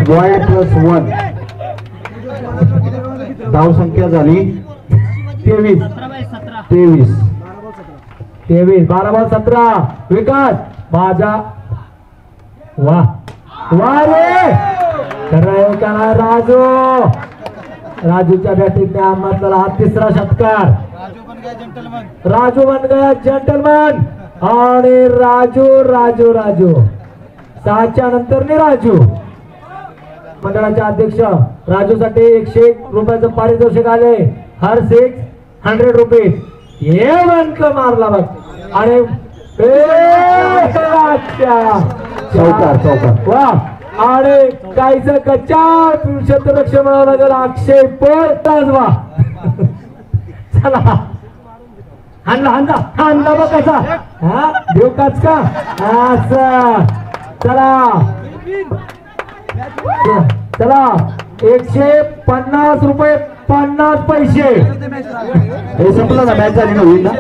wide +1 धाव संख्या झाली 23 12-17 विकास माझा वा वा रे खरं का राजूच्या बॅटिंगने आम्हाला हा तिसरा षटकार राजू बन गया जेंटलमॅन आणि राजू 6च्या नंतर राजू मंडळाचे अध्यक्ष राजूसाठी 101 रुपयाचं पारितोषिक आले हर 100 रुपये हे बंक मारला बघ आणि चौकार वा आणि काहीच कच्चा क्षेत्ररक्षण म्हणावं लागेल अक्षय पण वा चला हाणला बघ कसा हा देव काच का असं चला 150 रुपये 50 पैसे हे संपलं ना मॅच झाली ना होईल ना